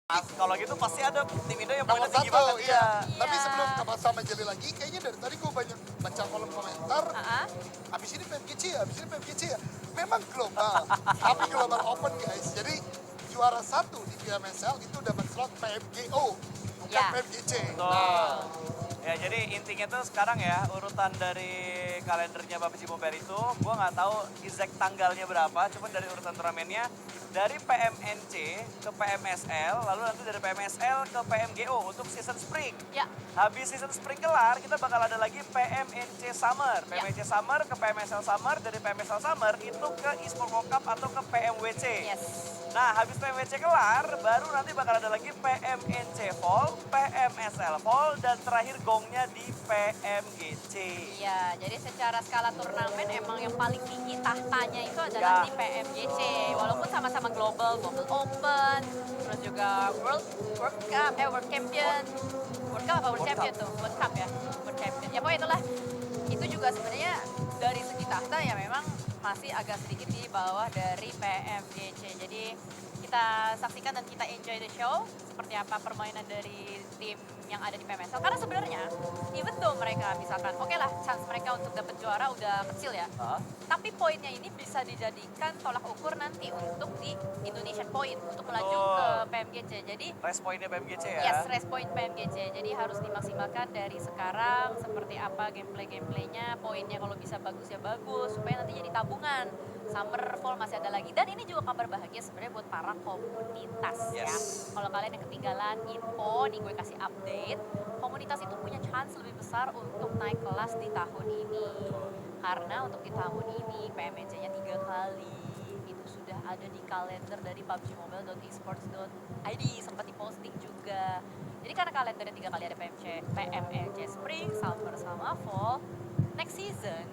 Kalau gitu pasti ada tim Indo yang Nomor poinnya tinggi satu, banget. iya. Iya. Tapi sebelum Kapal sama Jeli lagi, kayaknya dari tadi gue banyak baca kolom komentar, abis ini PMGC ya, abis ini PMGC ya. Memang global, tapi global open guys. Jadi juara satu di PMSL itu dapat slot PMGO, bukan Ya. PMGC. Betul. Ya jadi intinya tuh sekarang ya urutan dari kalendernya PUBG Mobile itu gue nggak tahu exact tanggalnya berapa, cuman dari urutan turnamennya dari PMNC ke PMSL, lalu nanti dari PMSL ke PMGO untuk season spring. Ya. Habis season spring kelar, kita bakal ada lagi PMNC Summer. Ya. PMNC Summer ke PMSL Summer, dari PMSL Summer itu ke eSport World Cup atau ke PMWC. Yes. Nah, habis PMWC kelar, baru nanti bakal ada lagi PMNC Fall, PMSL Fall, dan terakhir gongnya di PMGC. Iya, jadi secara skala turnamen emang yang paling tinggi tahtanya itu adalah Ya. di PMGC. Walaupun sama-sama global Open, terus juga World Cup, World Champion. World Cup apa World World Champion Cup. tuh? World Cup ya, World Champion. Ya pokoknya itulah, itu juga sebenarnya dari segi tahta ya memang masih agak sedikit di bawah dari PMGC. Jadi kita saksikan dan kita enjoy the show seperti apa permainan dari tim yang ada di PMSL. Karena sebenarnya even though mereka misalkan oke lah chance mereka untuk dapat juara udah kecil ya. Hah? Tapi poinnya ini bisa dijadikan tolak ukur nanti untuk di Indonesian Point untuk melaju Betul. ke PMGC. Jadi Race pointnya PMGC ya. yes, race point PMGC. Jadi harus dimaksimalkan dari sekarang seperti apa gameplaynya, poinnya kalau bisa bagus ya bagus supaya nanti jadi tabungan. Summer Fall masih ada lagi. Dan ini juga kabar bahagia sebenarnya buat para komunitas ya. Yes. Kalau kalian yang ketinggalan info, nih gue kasih update. Komunitas itu punya chance lebih besar untuk naik kelas di tahun ini. Karena untuk di tahun ini PMNC-nya 3 kali. Itu sudah ada di kalender dari PUBGMobile.esports.id, sempat diposting juga. Jadi karena kalendernya 3 kali ada PMNC Spring, Summer sama Fall, next season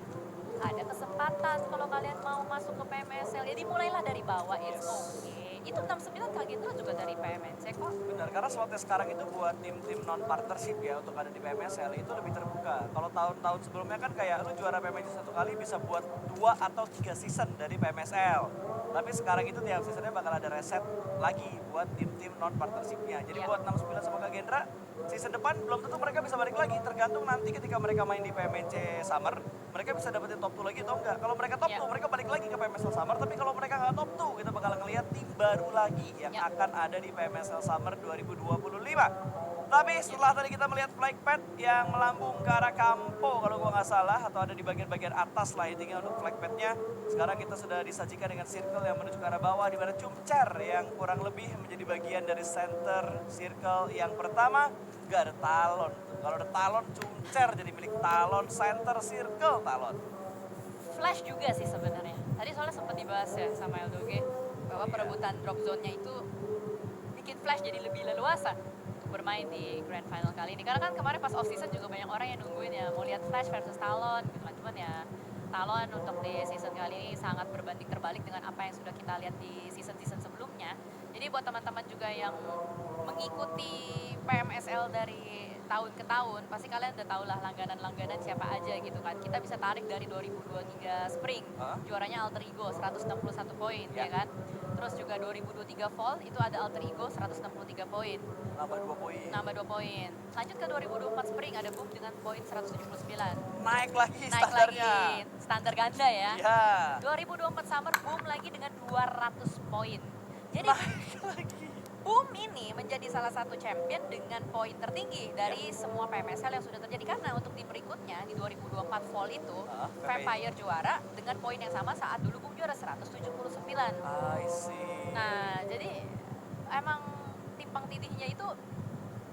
ada kesempatan kalau kalian mau masuk ke PMSL. Jadi mulailah dari bawah, it's okay. Itu 69 Kagendra juga dari PMNC kok. Benar, karena slotnya sekarang itu buat tim-tim non-partnership ya untuk ada di PMSL itu lebih terbuka. Kalau tahun-tahun sebelumnya kan kayak lu juara PMSL 1 kali bisa buat 2 atau 3 season dari PMSL. Tapi sekarang itu tiap seasonnya bakal ada reset lagi buat tim-tim non-partnershipnya. Jadi Iya. buat 69 sama Kagendra, season depan belum tentu mereka bisa balik lagi. Tergantung nanti ketika mereka main di PMNC Summer, mereka bisa dapetin top 2 lagi atau enggak. Kalau mereka top Iya. 2, mereka balik lagi ke PMSL Summer. Tapi kalau mereka nggak top 2, kita bakal ngeliat tim baru lagi yang Iya. akan ada di PMSL Summer 2025. Tapi setelah tadi kita melihat flag pad yang melambung ke arah Kampo kalau gua nggak salah, atau ada di bagian-bagian atas lah intinya untuk flag padnya. Sekarang kita sudah disajikan dengan circle yang menuju ke arah bawah, di mana Cumcer yang kurang lebih menjadi bagian dari center circle yang pertama. Gak ada Talon. Kalau ada Talon, Cumcer jadi milik Talon, center circle Talon. Flash juga sih sebenarnya. Tadi soalnya sempat dibahas ya sama Eldoge bahwa perebutan drop zone-nya itu bikin Flash jadi lebih leluasa untuk bermain di Grand Final kali ini. Karena kan kemarin pas off season juga banyak orang yang nungguin ya mau lihat Flash versus Talon gitu kan. Cuman ya Talon untuk di season kali ini sangat berbanding terbalik dengan apa yang sudah kita lihat di season-season sebelumnya. Jadi buat teman-teman juga yang mengikuti PMSL dari tahun ke tahun, pasti kalian udah tahu lah langganan-langganan siapa aja gitu kan. Kita bisa tarik dari 2023 Spring, Hah? juaranya Alter Ego 161 poin ya Ya. kan. Terus juga 2023 Fall itu ada Alter Ego 163 poin, Nambah 2 poin. nambah 2 poin. Lanjut ke 2024 Spring ada Boom dengan poin 179. Naik lagi Naik standarnya. lagi, standar ganda ya. Ya. 2024 Summer Boom lagi dengan 200 poin. Jadi Naik lagi. Boom ini menjadi salah satu champion dengan poin tertinggi dari semua PMSL yang sudah terjadi. Karena untuk di berikutnya, di 2024 Fall itu, Vampire juara dengan poin yang sama saat dulu Boom juara 179. I see. Nah, jadi emang timpang tindihnya itu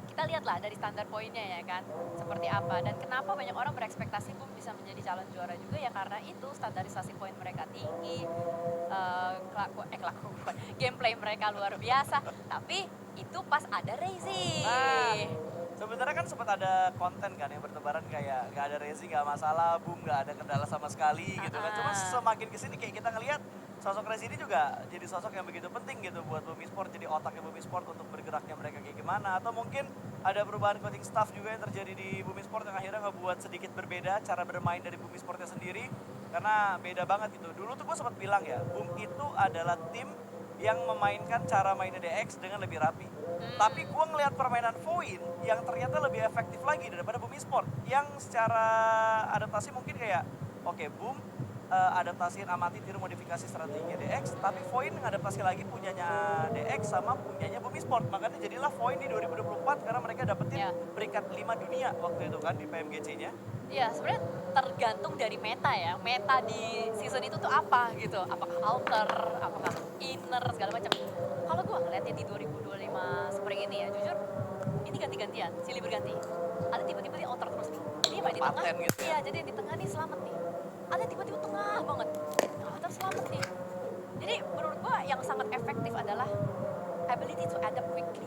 kita lihatlah dari standar poinnya ya kan, seperti apa. Dan kenapa banyak orang berekspektasi Boom bisa menjadi calon juara juga ya karena itu standarisasi poin mereka tinggi, kelakuan, gameplay mereka luar biasa. Tapi itu pas ada Razy. Nah, sebenarnya kan sempat ada konten kan yang bertebaran kayak gak ada Rezi gak masalah, Boom gak ada kendala sama sekali gitu kan. Cuma semakin kesini kayak kita ngelihat sosok Rezi ini juga jadi sosok yang begitu penting gitu buat Boom Esport, jadi otaknya Boom Esport untuk bergeraknya mereka kayak gimana. Atau mungkin ada perubahan coaching staff juga yang terjadi di Boom Esport yang akhirnya ngebuat sedikit berbeda cara bermain dari Boom Esportnya sendiri. Karena beda banget gitu. Dulu tuh gue sempat bilang ya, Boom itu adalah tim yang memainkan cara mainnya DX dengan lebih rapi. Tapi gue ngelihat permainan Voin yang ternyata lebih efektif lagi daripada Boom Esport. Yang secara adaptasi mungkin kayak, oke Boom adaptasiin amati tiru modifikasi strateginya DX, tapi Voin ngadaptasi lagi punyanya DX sama punyanya Boom Esport. Makanya jadilah Voin di 2024 karena mereka dapetin peringkat 5 dunia waktu itu kan di PMGC-nya. Iya, sebenarnya tergantung dari meta ya. Meta di season itu tuh apa gitu. Apakah alter, apakah inner, segala macam. Kalau gue ngeliatnya di 2025 spring ini ya, jujur ini ganti-gantian, silih berganti. Ada tiba-tiba dia outer terus nih. Ini main di tengah. Paten gitu ya. Iya, jadi di tengah nih selamat nih. Ada tiba-tiba tengah banget. Outer selamat nih. Jadi menurut gue yang sangat efektif adalah ability to adapt quickly.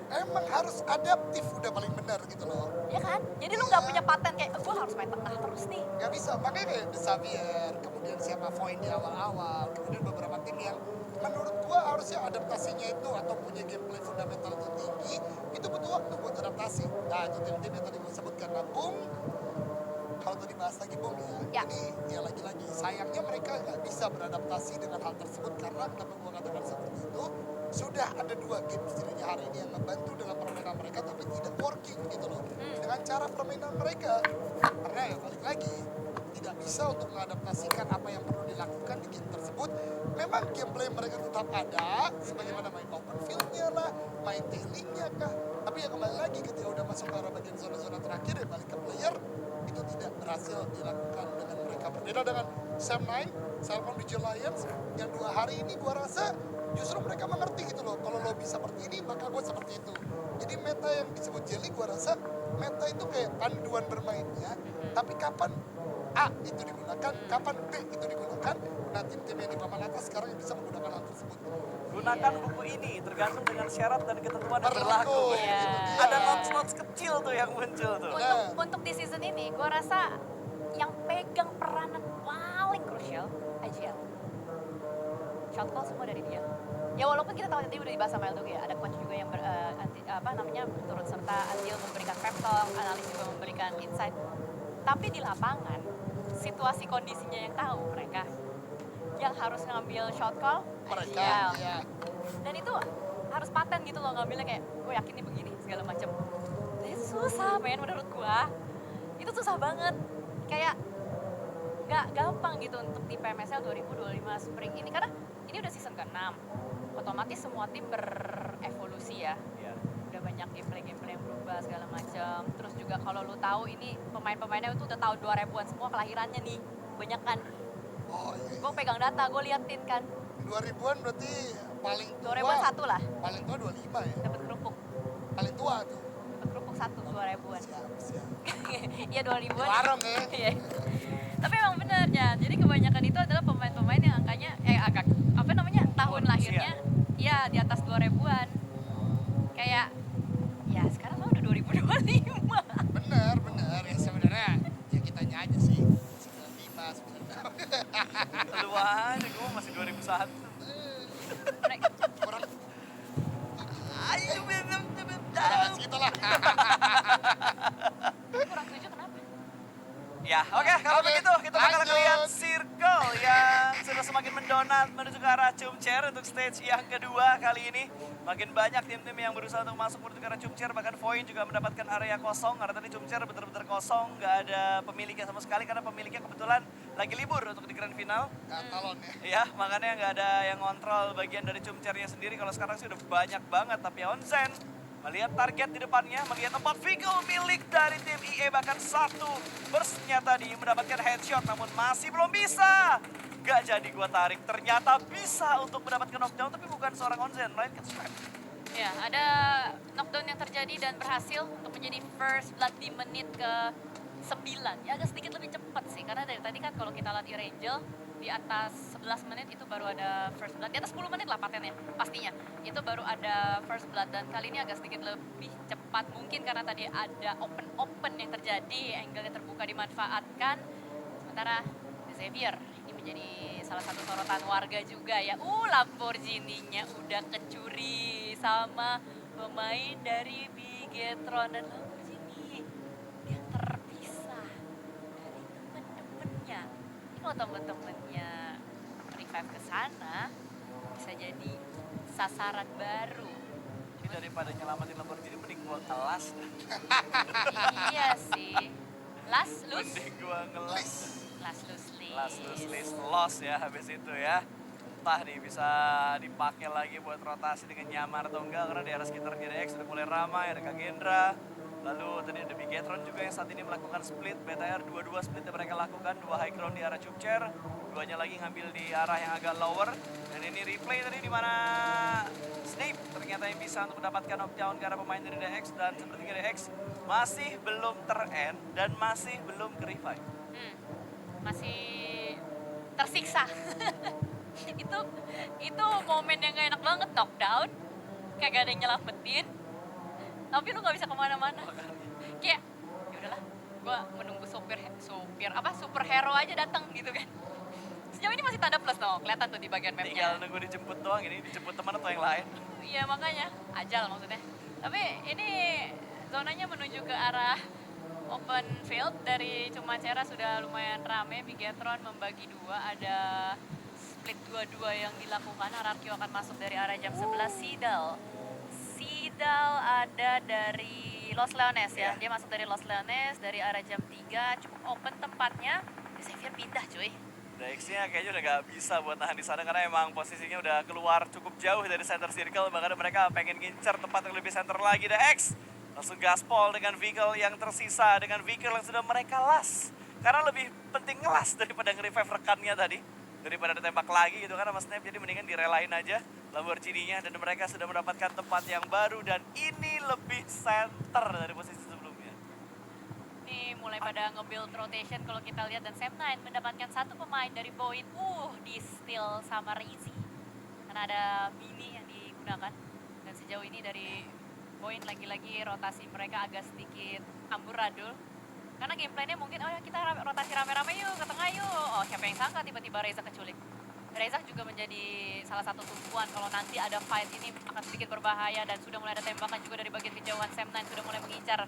Emang harus adaptif udah paling benar gitu loh. Ya kan? Jadi lu nggak punya paten kayak, gue harus main tengah terus nih. Gak bisa, makanya kayak The Xavier, kemudian siapa Void di awal-awal, kemudian beberapa tim yang menurut gua harusnya adaptasinya itu atau punya gameplay fundamental itu tinggi, itu butuh waktu buat adaptasi. Nah itu tim-tim yang tadi gua sebutkan, nah Bung, kalau tadi bahas lagi Bung ya, ini ya lagi-lagi sayangnya mereka nggak bisa beradaptasi dengan hal tersebut karena kenapa gua katakan seperti itu, sudah ada 2 game setidaknya hari ini yang membantu dalam permainan mereka tapi tidak working gitu loh dengan cara permainan mereka, karena ya balik lagi tidak bisa untuk mengadaptasikan apa yang perlu dilakukan di game tersebut. Memang gameplay mereka tetap ada sebagaimana main open field-nya lah, main tailingnya kah, tapi ya kembali lagi ketika udah masuk ke arah bagian zona-zona terakhir ya balik ke player, itu tidak berhasil dilakukan dengan mereka. Berbeda dengan Sam9, Salmon Digital Lions yang 2 hari ini gua rasa justru mereka mengerti gitu loh, kalau lobby seperti ini maka gue seperti itu. Jadi meta yang disebut jelly gue rasa meta itu kayak panduan bermainnya, tapi kapan A itu digunakan, kapan B itu digunakan. Nah tim-tim yang di papan atas sekarang yang bisa menggunakan hal tersebut. Gunakan buku ini tergantung dengan syarat dan ketentuan yang berlaku. Iya. Ada notes-notes kecil tuh yang muncul tuh. Untuk di season ini, gue rasa yang pegang peranan paling krusial IGL. Shot call semua dari dia. Ya walaupun kita tahu tadi udah dibahas sama Eldog ya, ada coach juga yang turut serta andil memberikan pep talk, analis juga memberikan insight. Tapi di lapangan, situasi kondisinya yang tahu mereka. Yang harus ngambil shot call, Mereka, IGL. ya. Dan itu harus paten gitu loh ngambilnya kayak, gue yakin nih begini segala macam. Dan itu susah men menurut gue. Itu susah banget. Kayak nggak gampang gitu untuk di PMSL 2025 Spring ini karena ini udah season ke-6. Otomatis semua tim berevolusi ya. Iya. Udah banyak gameplay yang berubah segala macam. Terus juga kalau lu tahu ini pemain-pemainnya itu udah tahun 2000-an semua kelahirannya nih. Banyak kan. Oh iya. Gue pegang data, gue liatin kan. 2000-an berarti paling tua. 2000-an satu lah. Paling tua 25 ya. Dapat kerupuk. Paling tua tuh. Dapat kerupuk satu 2000-an. Siap. Iya 2000-an. Warung ya. Iya. Tapi emang bener ya. Jadi kebanyakan itu adalah pemain-pemain yang angkanya agak apa namanya tahun lahirnya ya di atas 2000-an. Kayak ya sekarang kan udah 2025. Bener ya sebenarnya ya kitanya aja sih 95, 96. Lu aja, gue masih 2001. Kurang Ayo, jangan segitu lah. Kurang 7 kenapa? Ya, oke, kalau Oke, begitu kita bakal lanjut. lihat circle yang sudah semakin mendonat menuju ke arah Chumcher untuk stage yang kedua kali ini. Makin banyak tim-tim yang berusaha untuk masuk menuju ke arah Chumcher, bahkan Void juga mendapatkan area kosong karena tadi Chumcher benar-benar kosong, nggak ada pemiliknya sama sekali karena pemiliknya kebetulan lagi libur untuk di grand final. Katalon ya. Ya, makanya nggak ada yang ngontrol bagian dari Chumchernya sendiri. Kalau sekarang sih udah banyak banget, tapi Onzen melihat target di depannya, melihat 4 vehicle milik dari tim IE, bahkan 1 burstnya tadi mendapatkan headshot, namun masih belum bisa. Gak jadi gua tarik, ternyata bisa untuk mendapatkan knockdown, tapi bukan seorang Onzen, melainkan Swap. Ya, ada knockdown yang terjadi dan berhasil untuk menjadi first blood di menit ke 9. Ya agak sedikit lebih cepat sih, karena dari tadi kan kalau kita lihat Irangel, di atas 11 menit itu baru ada first blood. Di atas 10 menit lah patennya, pastinya. Itu baru ada first blood dan kali ini agak sedikit lebih cepat. Mungkin karena tadi ada open yang terjadi, angle-nya terbuka dimanfaatkan. Sementara Xavier ini menjadi salah satu sorotan warga juga ya. Lamborghini-nya udah kecuri sama pemain dari Bigetron dan Lamborghini. Dia terpisah dari temen-temennya. Ini kalau temen-temennya revive ke sana bisa jadi sasaran baru daripada nyelamatin Lamborghini mending gua kelas. Iya sih. Last lose. Mending gua ngelas. Last lose Last list loss ya habis itu ya. Entah nih bisa dipakai lagi buat rotasi dengan nyaman atau enggak karena di area sekitar GDX sudah mulai ramai, ada Kagendra. Lalu tadi ada Bigetron juga yang saat ini melakukan split, BTR 2-2 split yang mereka lakukan, 2 high ground di arah Cupcer, 2-nya lagi ngambil di arah yang agak lower. Dan ini replay tadi di mana Snape ternyata yang bisa untuk mendapatkan knockdown ke arah pemain dari DX dan seperti GDX masih belum ter-end dan masih belum ke-revive. Masih tersiksa. itu momen yang gak enak banget, knockdown, kagak ada yang nyelamatin, tapi lu gak bisa kemana-mana. Kayak ya udahlah, gue menunggu superhero aja datang gitu kan. Sejauh ini masih tanda plus dong, kelihatan tuh di bagian mapnya. Tinggal nunggu dijemput doang, ini dijemput teman atau yang lain. Iya makanya, ajal maksudnya. Tapi ini zonanya menuju ke arah open field dari Cumacera sudah lumayan rame. Bigetron membagi dua, ada split dua-dua yang dilakukan. RRQ akan masuk dari arah jam 11. Sidal ada dari Los Leones ya. Dia masuk dari Los Leones dari arah jam 3. Cukup open tempatnya. Xavier pindah cuy. DX-nya kayaknya udah gak bisa buat nahan di sana karena emang posisinya udah keluar cukup jauh dari center circle, bahkan mereka pengen ngincer tempat yang lebih center lagi. DX langsung gaspol dengan vehicle yang tersisa, dengan vehicle yang sudah mereka las. Karena lebih penting ngelas daripada nge-revive rekannya tadi, daripada ditembak lagi gitu kan sama Snap, jadi mendingan direlain aja Lamborghini-nya dan mereka sudah mendapatkan tempat yang baru dan ini lebih center dari posisi sebelumnya. Ini mulai pada nge-build rotation kalau kita lihat, dan Sam9 mendapatkan satu pemain dari Boyd di steal sama Rizzy. Karena ada mini yang digunakan. Dan sejauh ini dari Boyd lagi-lagi rotasi mereka agak sedikit amburadul. Karena gameplaynya mungkin, oh ya kita rotasi rame-rame yuk, ke tengah yuk. Oh siapa yang sangka tiba-tiba Reza keculik. Reza juga menjadi salah satu tumpuan kalau nanti ada fight ini akan sedikit berbahaya, dan sudah mulai ada tembakan juga dari bagian kejauhan. Sam9 sudah mulai mengincar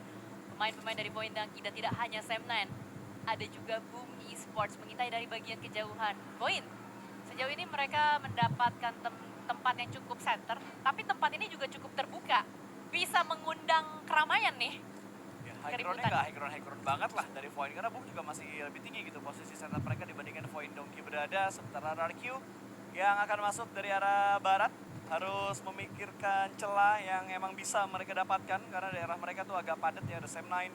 pemain-pemain dari Boyd, dan tidak hanya Sam9, ada juga Boom Esports mengintai dari bagian kejauhan. Boyd, sejauh ini mereka mendapatkan tempat yang cukup center, tapi tempat ini juga cukup terbuka, bisa mengundang keramaian nih. Ya, high ground-nya nggak high ground banget lah dari Void, karena Boom juga masih lebih tinggi gitu posisi center mereka dibandingkan Void. Donkey berada, sementara RRQ yang akan masuk dari arah barat harus memikirkan celah yang emang bisa mereka dapatkan karena daerah mereka tuh agak padat ya, ada Sam9,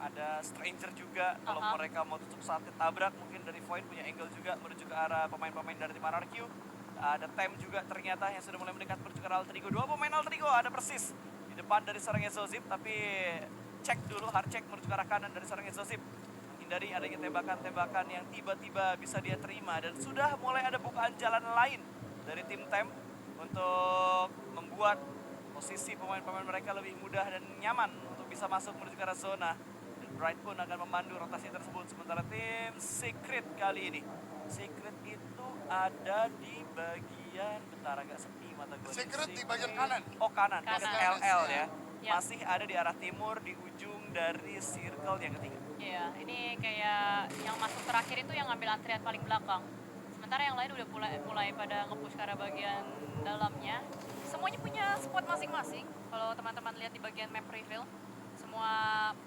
ada Stranger juga. Kalau mereka mau tutup saat ditabrak, mungkin dari Void punya angle juga menuju ke arah pemain-pemain dari tim RRQ. Ada Tem juga ternyata yang sudah mulai mendekat menuju ke arah Altrigo. Dua pemain Altrigo ada persis di depan dari seorang Exosip, tapi cek dulu, hard check menuju ke arah kanan dari seorang Exosip. Hindari adanya tembakan-tembakan yang tiba-tiba bisa dia terima, dan sudah mulai ada bukaan jalan lain dari tim Tem untuk membuat posisi pemain-pemain mereka lebih mudah dan nyaman untuk bisa masuk menuju ke arah zona. Dan Bright pun akan memandu rotasi tersebut. Sementara tim Secret kali ini, Secret itu ada di bagian, bentar agak sepi mata gue. Secret di bagian kanan. Oh kanan. LL ya. Ya. Masih ada di arah timur di ujung dari circle yang ketiga. Iya, ini kayak yang masuk terakhir itu yang ngambil antrian paling belakang. Sementara yang lain udah mulai pada nge-push ke arah bagian dalamnya. Semuanya punya spot masing-masing. Kalau teman-teman lihat di bagian map reveal, semua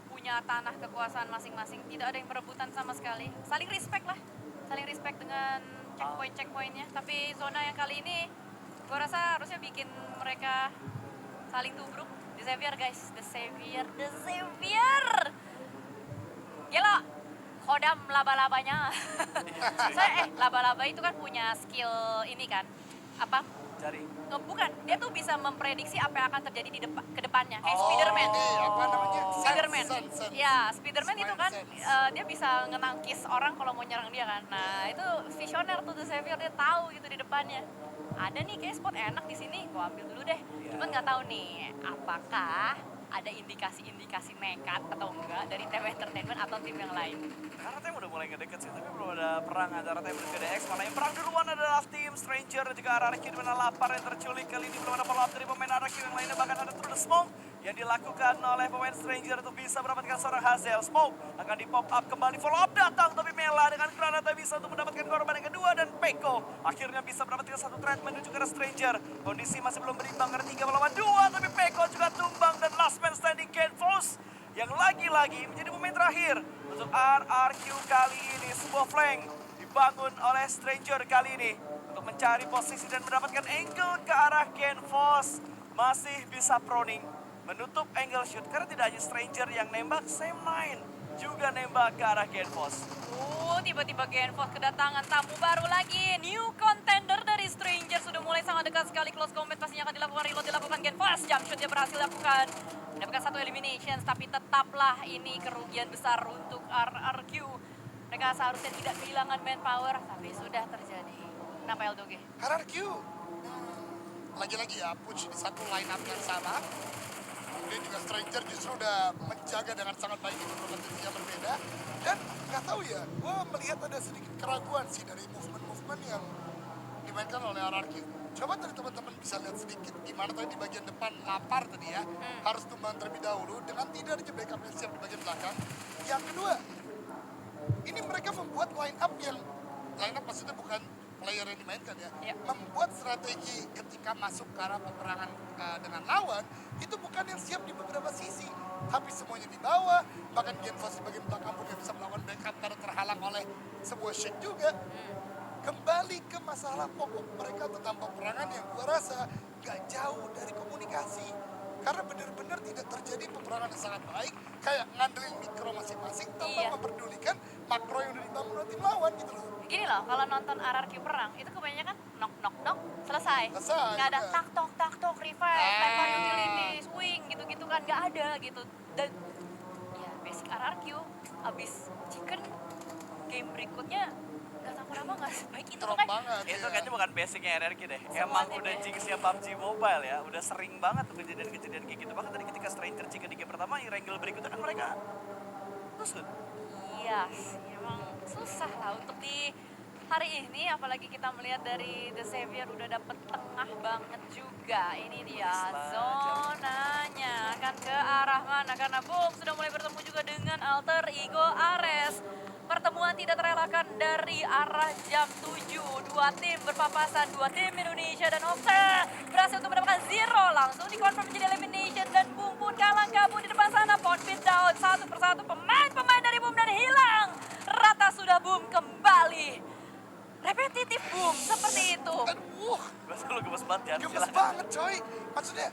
punya tanah kekuasaan masing-masing. Tidak ada yang berebutan sama sekali. Saling respect lah. Saling respect dengan checkpoint-checkpointnya. Tapi zona yang kali ini, gua rasa harusnya bikin mereka saling tubruk. The Xavier guys, The Xavier. Gila, kodam laba-labanya. Laba-laba itu kan punya skill ini kan, apa? Cari. Bukan, dia tuh bisa memprediksi apa yang akan terjadi di ke depannya. Kayak Spiderman. Ini apa namanya? Spiderman. Sense. Ya, Spiderman itu kan Sense. dia bisa ngenangkis orang kalau mau nyerang dia kan. Nah, itu visioner tuh The Xavier, dia tahu gitu di depannya. Ada nih kayak spot enak di sini, gua ambil dulu deh. Cuman nggak tahu nih, apakah ada indikasi-indikasi nekat atau enggak dari TW Entertainment atau tim yang lain. Karena Tem udah mulai ngedeket sih, tapi belum ada perang antara Tem dan GDX. Mana yang perang duluan adalah tim Stranger dan juga RRQ, di mana lapar yang terculik. Kali ini belum ada follow up dari pemain RRQ yang lainnya, bahkan ada True the Smoke yang dilakukan oleh pemain Stranger untuk bisa mendapatkan seorang Hazel. Smoke akan di pop up kembali, follow up datang, tapi Mela dengan granata bisa untuk mendapatkan korban yang kedua, dan Peko akhirnya bisa mendapatkan satu threat menuju ke arah Stranger. Kondisi masih belum berimbang karena 3 melawan 2, tapi Peko untuk RRQ kali ini. Sebuah flank dibangun oleh Stranger kali ini untuk mencari posisi dan mendapatkan angle ke arah Genfos. Masih bisa proning, menutup angle shoot karena tidak hanya Stranger yang nembak, Sam9 juga nembak ke arah Genfos. Tiba-tiba Genfos kedatangan tamu baru lagi. New contender dari Stranger sudah mulai sangat dekat sekali. Close combat pastinya akan dilakukan, reload dilakukan Genfos. Jump shot dia berhasil lakukan. Mendapatkan satu elimination, tapi tetaplah ini kerugian besar untuk RRQ. Mereka seharusnya tidak kehilangan manpower, tapi sudah terjadi. Kenapa Eldoge? RRQ lagi-lagi ya push di satu line up yang sama. Kemudian juga Stranger justru udah menjaga dengan sangat baik di beberapa titik yang berbeda. Dan nggak tahu ya, gue melihat ada sedikit keraguan sih dari movement-movement yang dimainkan oleh RRQ. Coba tadi teman-teman bisa lihat sedikit gimana tadi di bagian depan lapar tadi ya. Harus tumbang terlebih dahulu dengan tidak ada backup yang siap di bagian belakang. Yang kedua, ini mereka membuat line up maksudnya bukan player yang dimainkan ya. Iya. Membuat strategi ketika masuk ke arah peperangan dengan lawan itu bukan yang siap di beberapa sisi, tapi semuanya di bawah. Bahkan Genfos di bagian belakang pun yang bisa melakukan backup karena terhalang oleh sebuah shake juga. Kembali ke masalah pokok mereka tentang peperangan yang gua rasa gak jauh dari komunikasi. Karena benar-benar tidak terjadi peperangan yang sangat baik, kayak ngandelin mikro masing-masing tanpa Iya. memperdulikan makro yang udah dibangun oleh tim lawan gitu loh. Gini loh, kalau nonton RRQ perang, itu kebanyakan knock knock knock, selesai. Selesai, Nggak ada udah. tak tok, revive, lempar utility, swing, gitu-gitu kan. Nggak ada gitu. Dan ya basic RRQ, abis chicken, game berikutnya nggak tahu kenapa nggak sebaik itu. Drop Makanya banget. Itu ya. kayaknya bukan basicnya RRQ deh. Semua Emang tim udah ya. jinxnya PUBG Mobile ya. Udah sering banget tuh kejadian-kejadian kayak gitu. Bahkan tadi ketika Stranger chicken di game pertama, yang Wrangle berikutnya kan mereka tusuk. iya sih, emang susah lah untuk di hari ini, apalagi kita melihat dari The Savior udah dapet tengah banget juga. Ini dia zonanya akan ke arah mana, karena Boom sudah mulai bertemu juga dengan alter ego Ares. Pertemuan tidak terelakkan dari arah jam 7. Dua tim berpapasan, dua tim Indonesia dan Opta berhasil untuk mendapatkan zero. Langsung dikonfirm menjadi elimination dan Boom pun kalang kabut di depan sana. Point pit down satu persatu pemain-pemain dari Boom dan hilang. Rata sudah Boom kembali. Repetitif Boom seperti itu. Aduh, Bahasa lu gemes banget ya. gemes Silakan. banget coy. Maksudnya,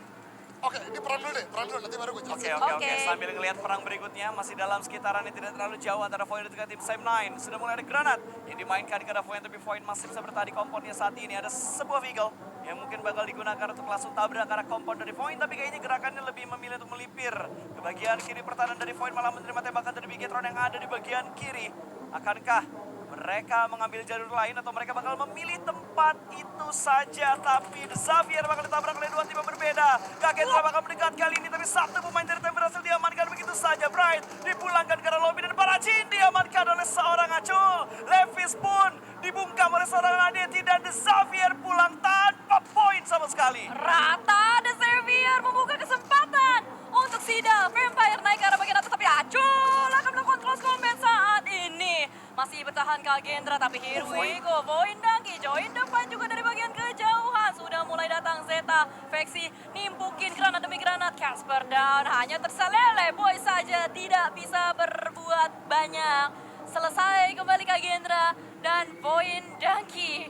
oke ini peran dulu nanti baru gue jelasin. Oke. Oke. Sambil ngelihat perang berikutnya masih dalam sekitaran yang tidak terlalu jauh antara Void dan juga tim Sam9. Sudah mulai ada granat yang dimainkan ke arah Void, tapi Void masih bisa bertahan di komponnya saat ini. Ada sebuah vehicle yang mungkin bakal digunakan untuk langsung tabrak ke arah kompon dari Void, tapi kayaknya gerakannya lebih memilih untuk melipir ke bagian kiri. Pertahanan dari Void malah menerima tembakan dari Bigetron yang ada di bagian kiri. Akankah mereka mengambil jalur lain atau mereka bakal memilih tempat itu saja? Tapi The Xavier bakal ditabrak oleh dua tim yang berbeda. Kagendra bakal mendekat kali ini, tapi satu pemain dari tim berhasil diamankan begitu saja. Bright dipulangkan ke arah lobby dan Parajin diamankan oleh seorang Acul. Levis pun dibungkam oleh seorang Nadeti dan The Xavier pulang tanpa poin sama sekali. Rata The Savior membuka kesempatan untuk Sida. Vampire naik ke arah bagian atas, tapi Acul akan melakukan close combat saat ini. Masih bertahan Kagendra, tapi here we go. Void Dangki join depan juga dari bagian kejauhan. Sudah mulai datang Zeta. Veksi nimpukin granat demi granat. Casper down, hanya terselele. Boy saja tidak bisa berbuat banyak. Selesai kembali Kagendra dan Void Dangki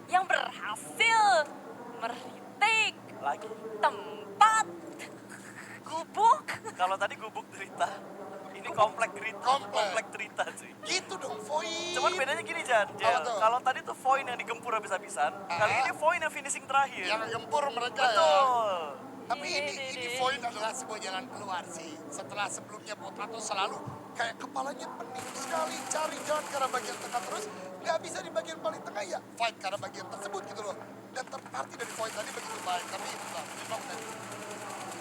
yang berhasil meretake Lagi. tempat gubuk. Kalau tadi gubuk derita, ini komplek derita. Komplek. Derita cuy. Gitu dong, Void. Cuman bedanya gini Jan, Apa tuh? kalau tadi tuh Void yang digempur habis-habisan, kali ini Void yang finishing terakhir. Yang gempur mereka ya. Betul. Tapi ini Void adalah sebuah jalan keluar sih. Setelah sebelumnya Potato selalu kayak kepalanya pening sekali cari jalan ke arah bagian tengah terus. Nggak bisa di bagian paling tengah ya fight ke arah bagian tersebut gitu loh. Dan terparti dari Void tadi begitu baik. Tapi enggak, knock dan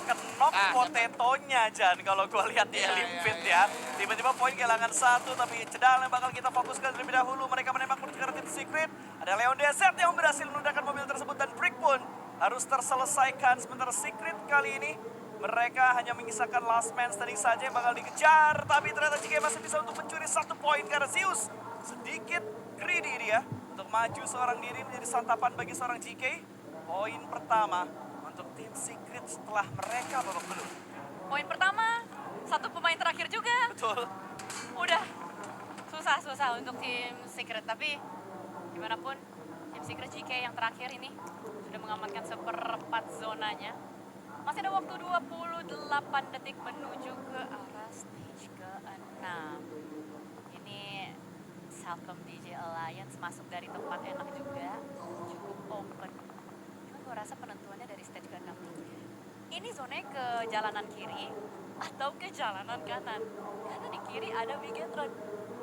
Kenok potetonya Jan kalau gua lihat di Iya, Limpit iya, ya. Tiba-tiba poin kehilangan satu, tapi cedal yang bakal kita fokuskan terlebih dahulu. Mereka menembak menuju ke arah tim Secret. Ada Leon DZ yang berhasil menundukkan mobil tersebut dan Brick pun harus terselesaikan. Sementara Secret kali ini mereka hanya menyisakan last man standing saja yang bakal dikejar. Tapi ternyata JK masih bisa untuk mencuri satu poin karena Zeus sedikit greedy dia untuk maju seorang diri menjadi santapan bagi seorang JK. Poin pertama untuk tim Secret setelah mereka babak belur. Poin pertama, satu pemain terakhir juga. Betul. Udah susah untuk tim Secret, tapi gimana pun tim Secret GK yang terakhir ini sudah mengamankan seperempat zonanya. Masih ada waktu 28 detik menuju ke arah stage ke-6. Ini Salcom DJ Alliance masuk dari tempat enak juga, cukup open. Cuma gue rasa penentuannya dari stage ke-6. Ini zonanya ke jalanan kiri atau ke jalanan kanan. Karena di kiri ada Bigetron,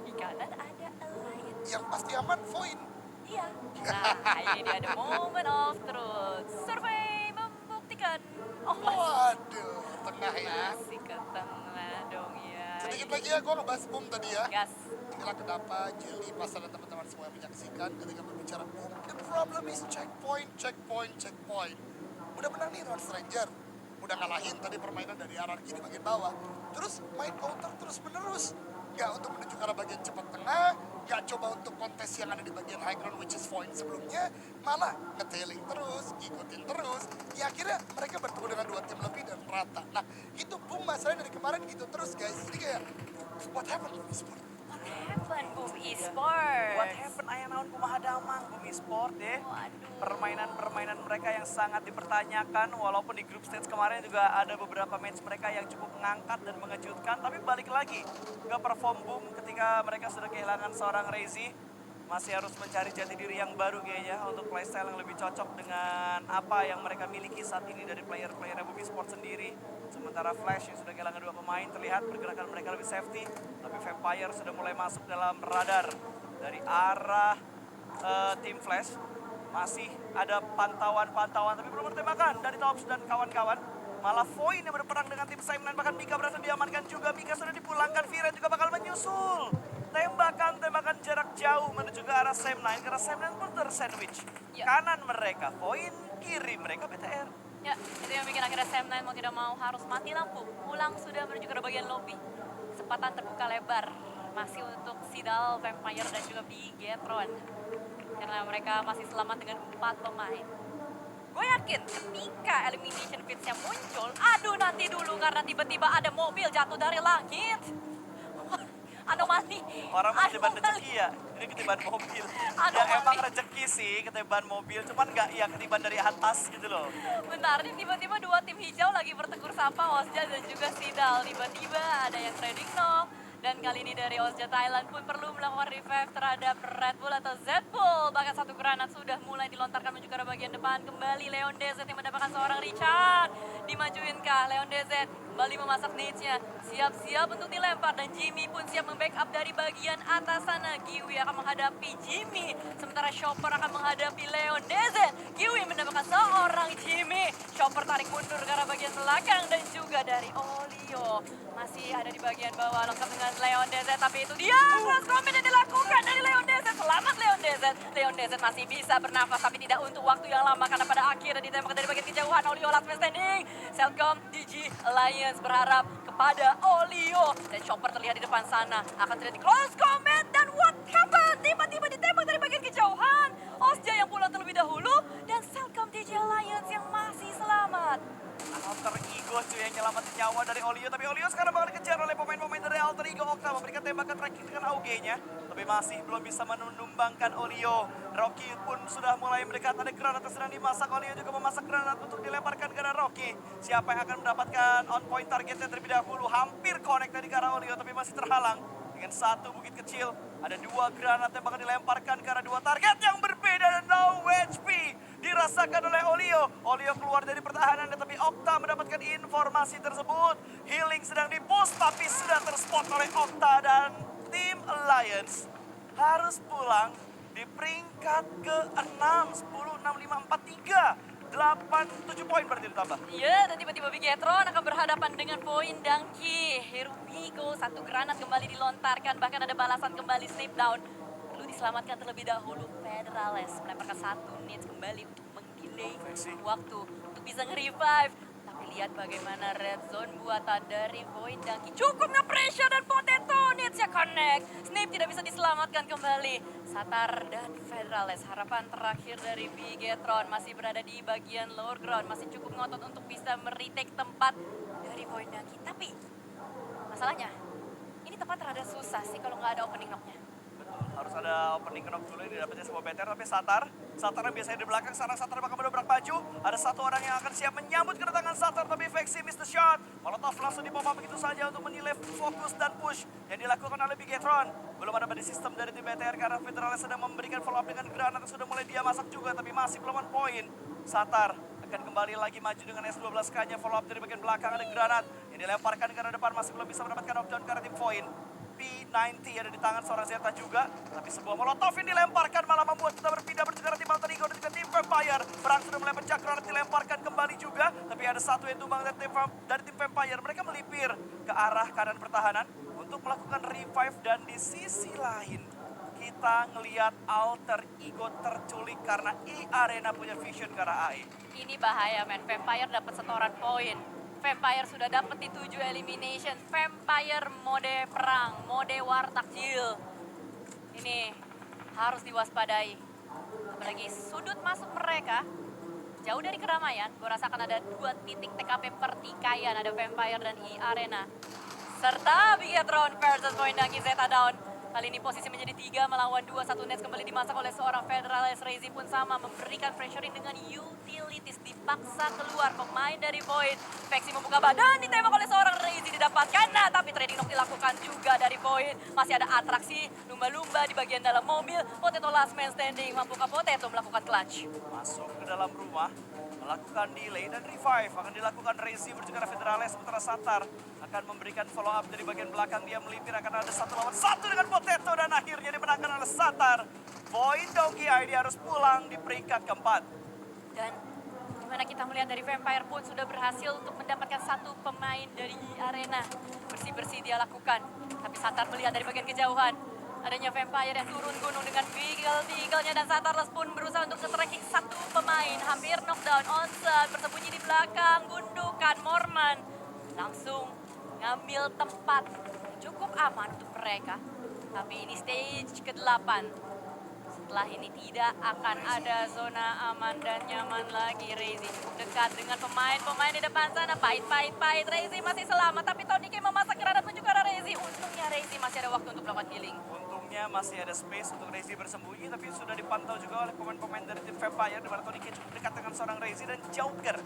di kanan ada Alliance. Yang pasti aman, Void. Iya. Nah, ini dia ada moment of truth. Survei membuktikan. Oh, Waduh, tengah ya. masih ke tengah dong ya. Sedikit lagi ya, gue ngebahas boom tadi ya. Gas. Inilah kenapa Jelly, Pasar dan teman-teman semua yang menyaksikan ketika berbicara boom. The problem is checkpoint, checkpoint, checkpoint. Udah menang nih Round Stranger. Udah ngalahin tadi permainan dari RRQ di bagian bawah. Terus main counter terus menerus. Gak untuk menuju ke arah bagian cepat tengah, gak coba untuk kontes yang ada di bagian high ground which is point sebelumnya, malah ngetailing terus, ngikutin terus. Ya akhirnya mereka bertemu dengan 2 tim lebih dan rata. Nah itu boom masalahnya dari kemarin gitu terus guys. Jadi kayak, what happened to sport? What happened, Boom Esports? What happened ayah naon kumaha damang Bumi Sport deh. Waduh. Permainan mereka yang sangat dipertanyakan, walaupun di group stage kemarin juga ada beberapa match mereka yang cukup mengangkat dan mengejutkan, tapi balik lagi ke perform Boom ketika mereka sudah kehilangan seorang Rezi. Masih harus mencari jati diri yang baru kayaknya untuk playstyle yang lebih cocok dengan apa yang mereka miliki saat ini dari player-player Bumi Sport sendiri. Sementara Flash yang sudah kehilangan 2 pemain, terlihat pergerakan mereka lebih safety, tapi Vampire sudah mulai masuk dalam radar dari arah tim Flash. Masih ada pantauan-pantauan, tapi belum bertembakan dari Tops dan kawan-kawan. Malah Void yang berperang dengan tim Simon, bahkan Mika berhasil diamankan juga. Mika sudah dipulangkan, Viren juga bakal menyusul. Tembakan jarak jauh menuju ke arah Sam9, karena Sam9 pun tersandwich. Ya. Kanan mereka Void, kiri mereka BTR. Ya, itu yang bikin akhirnya Sam9 mau tidak mau harus mati lampu. Pulang sudah menuju ke bagian lobby. Kesempatan terbuka lebar. Masih untuk Sidal, Vampire, dan juga Bigetron. Karena mereka masih selamat dengan 4 pemain. Gue yakin ketika elimination pitsnya muncul, aduh nanti dulu karena tiba-tiba ada mobil jatuh dari langit. Anomali. Orang mau ketiban Anomali. rezeki ya, ini ketiban mobil. Aduh, Ya emang Mami. rezeki sih ketiban mobil, cuman nggak ya ketiban dari atas gitu loh. Bentar, ini tiba-tiba 2 tim hijau lagi bertegur sapa, Osja dan juga Sidal. Tiba-tiba ada yang trading knock. Dan kali ini dari Osja Thailand pun perlu melakukan revive terhadap Red Bull atau Z Bull. Bahkan 1 granat sudah mulai dilontarkan menuju ke arah bagian depan. Kembali Leon DZ yang mendapatkan seorang Richard. Dimajuin kah Leon DZ? Kembali memasak nades-nya. Siap-siap untuk dilempar. Dan Jimmy pun siap membackup dari bagian atas sana. Giwi akan menghadapi Jimmy. Sementara Chopper akan menghadapi Leon DZ. Giwi mendapatkan seorang Jimmy. Chopper tarik mundur ke arah bagian belakang. Dan juga dari Olio. Masih ada di bagian bawah lengkap dengan Leon DZ, tapi itu dia cross comment yang dilakukan dari Leon DZ. Selamat Leon DZ. Leon DZ masih bisa bernafas tapi tidak untuk waktu yang lama karena pada akhirnya ditembak dari bagian kejauhan. Olio last man standing. Selcom DG Alliance berharap kepada Olio dan Chopper terlihat di depan sana. Akan terjadi cross comment dan what happened? Tiba-tiba ditembak dari bagian kejauhan. Osja yang pulang terlebih dahulu dan Selcom DG Alliance yang masih selamat. Alter Ego cuy yang nyelamatin nyawa dari Olio, tapi Olio sekarang bakal dikejar oleh pemain-pemain dari Alter Ego. Okta memberikan tembakan terakhir dengan AUG-nya, tapi masih belum bisa menumbangkan Olio. Rocky pun sudah mulai mendekat, ada granat yang sedang dimasak. Olio juga memasak granat untuk dilemparkan ke arah Rocky. Siapa yang akan mendapatkan on point targetnya terlebih dahulu? Hampir connect tadi ke arah Olio, tapi masih terhalang dengan 1 bukit kecil. Ada 2 granat yang bakal dilemparkan ke arah 2 target yang berbeda dan no HP dirasakan oleh Olio. Olio keluar dari pertahanan tapi Okta mendapatkan informasi tersebut. Healing sedang di-push tapi sudah terspot oleh Okta dan tim Alliance harus pulang di peringkat ke-6, 10, 6, 5, 4, 3. 8, 7 poin berarti ditambah. Iya, dan tiba-tiba Bigetron akan berhadapan dengan poin Dangki. Here we go, 1 granat kembali dilontarkan, bahkan ada balasan kembali slip down. Perlu diselamatkan terlebih dahulu. Federales melemparkan 1 nades kembali untuk mengdelay waktu untuk bisa nge-revive. Tapi lihat bagaimana red zone buatan dari Void Dangki. Cukup nge-pressure dan Potato nades-nya connect. Snape tidak bisa diselamatkan kembali. Satar dan Federales, harapan terakhir dari Bigetron masih berada di bagian lower ground. Masih cukup ngotot untuk bisa meretake tempat dari Void Dangki. Tapi masalahnya, ini tempat rada susah sih kalau nggak ada opening knock-nya. Harus ada opening knock dulu yang didapatnya sebuah BTR, tapi Satar yang biasanya di belakang, sekarang Satar bakal mendobrak maju. Ada satu orang yang akan siap menyambut kedatangan Satar, tapi Vexi miss the shot. Molotov langsung dipompa begitu saja untuk menilai fokus dan push yang dilakukan oleh Bigetron. Belum ada body system dari tim BTR karena Federales sedang memberikan follow up dengan granat yang sudah mulai dia masak juga, tapi masih belum on point. Satar akan kembali lagi maju dengan S12K-nya, follow up dari bagian belakang, ada granat yang dilemparkan ke arah depan, masih belum bisa mendapatkan knockdown ke arah tim point. P90 ada di tangan seorang Zeta juga, tapi sebuah molotov yang dilemparkan malah membuat kita berpindah ke arah tim Alter Ego dan juga tim Vampire. Perang sudah mulai pecah, granat dilemparkan kembali juga, tapi ada satu yang tumbang dari tim Vampire. Mereka melipir ke arah kanan pertahanan untuk melakukan revive, dan di sisi lain kita ngelihat Alter Ego terculik karena E-Arena punya vision ke arah AE. Ini bahaya men, Vampire dapat setoran poin. Vampire sudah dapat di 7 elimination. Vampire mode perang, mode war takjil. Ini harus diwaspadai. Apalagi sudut masuk mereka jauh dari keramaian. Gue rasakan ada 2 titik TKP pertikaian. Ada Vampire dan E-Arena. Serta Bigetron versus Poindaki Zeta down. Kali ini posisi menjadi 3 melawan 2. Satu nets kembali dimasak oleh seorang Federales. Rezi pun sama memberikan pressuring dengan utilities. Dipaksa keluar pemain dari Void. Vexi membuka badan ditembak oleh seorang Rezi, didapatkan. Nah, tapi trading knock dilakukan juga dari Void. Masih ada atraksi lumba-lumba di bagian dalam mobil. Potato last man standing. Mampukah Potato melakukan clutch? Masuk ke dalam rumah, melakukan delay dan revive. Akan dilakukan Rezi berjaga Federales, sementara Satar akan memberikan follow up dari bagian belakang. Dia melipir, akan ada 1 lawan 1 dengan Potato dan akhirnya dimenangkan oleh Satar. Point Donkey ID harus pulang di peringkat keempat. Dan dimana kita melihat dari Vampire pun sudah berhasil untuk mendapatkan 1 pemain dari Arena. Bersih-bersih dia lakukan. Tapi Satar melihat dari bagian kejauhan. Adanya Vampire yang turun gunung dengan Beagle-nya, dan Satarles pun berusaha untuk nge-tracking 1 pemain. Hampir knockdown, onside, bersembunyi di belakang, gundukan, Morman. Langsung ngambil tempat cukup aman untuk mereka. Tapi ini stage ke-8. Setelah ini tidak akan ada zona aman dan nyaman lagi. Rezi dekat dengan pemain di depan sana. Pahit. Rezi masih selamat, tapi Tony K memasak granat menuju ke arah Rezi. Untungnya Rezi masih ada waktu untuk melakukan healing. Untungnya masih ada space untuk Rezi bersembunyi, tapi sudah dipantau juga oleh pemain-pemain dari tim Vampire, di mana Tony K cukup dekat dengan seorang Rezi dan Joker.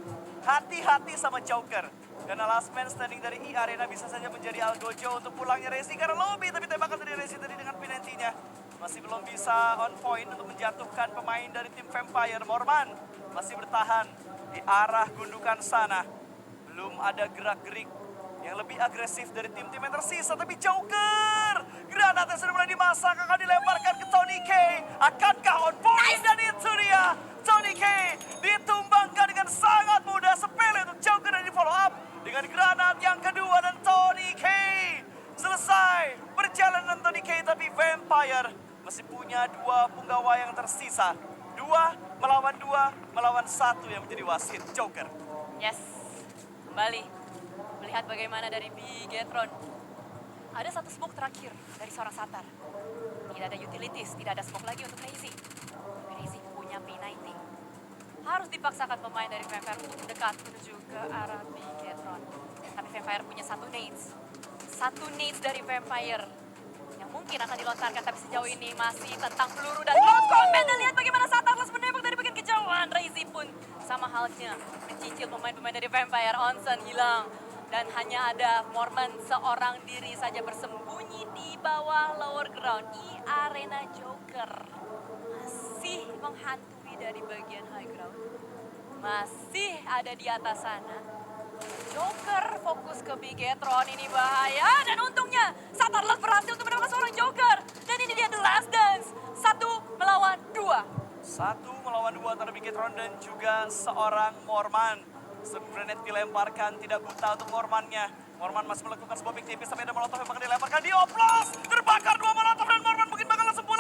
Hati-hati sama Joker. Karena last man standing dari E-Arena bisa saja menjadi Algojo untuk pulangnya Rezi karena lobby, tapi tembakan dari Rezi tadi dengan P90-nya masih belum bisa on point untuk menjatuhkan pemain dari tim Vampire. Morman masih bertahan di arah gundukan sana. Belum ada gerak-gerik yang lebih agresif dari tim-tim yang tersisa. Tapi Joker, granatnya sudah mulai dimasak, akan dilemparkan ke Tony K. Akankah on point? Dan itu dia, Tony K ditumbangkan dengan sangat mudah, sepele untuk Joker, dan di follow up dengan granat yang kedua. Dan Tony K selesai perjalanan Tony K, tapi Vampire masih punya 2 punggawa yang tersisa. 2 melawan 1 yang menjadi wasit, Joker. Yes, kembali melihat bagaimana dari Bigetron. Ada 1 smoke terakhir dari seorang Satar. Tidak ada utilities, tidak ada smoke lagi untuk Rezi. Rezi punya P90. Harus dipaksakan pemain dari Vampire untuk mendekat menuju ke arah Bigetron. Tapi Vampire punya 1 nades. 1 nades dari Vampire yang mungkin akan dilontarkan, tapi sejauh ini masih tentang peluru dan close combat. Dan lihat bagaimana Satarles menembak dari bagian kejauhan. Rezi pun sama halnya mencicil pemain-pemain dari Vampire. Onsen hilang dan hanya ada Morman seorang diri saja bersembunyi di bawah lower ground. E-Arena Joker masih menghantui dari bagian high ground. Masih ada di atas sana. Joker fokus ke Bigetron, ini bahaya. Dan untungnya Satarles berhasil untuk mendapatkan seorang Joker. Dan ini dia The Last Dance. 1 melawan 2. 1 melawan 2 antara Bigetron dan juga seorang Morman. Grenade dilemparkan, tidak buta untuk Mormannya. Morman masih melakukan sebuah big tipis, tapi ada molotov yang bakal dilemparkan. Dioplos, terbakar 2 molotov dan Morman mungkin bakal langsung pulang.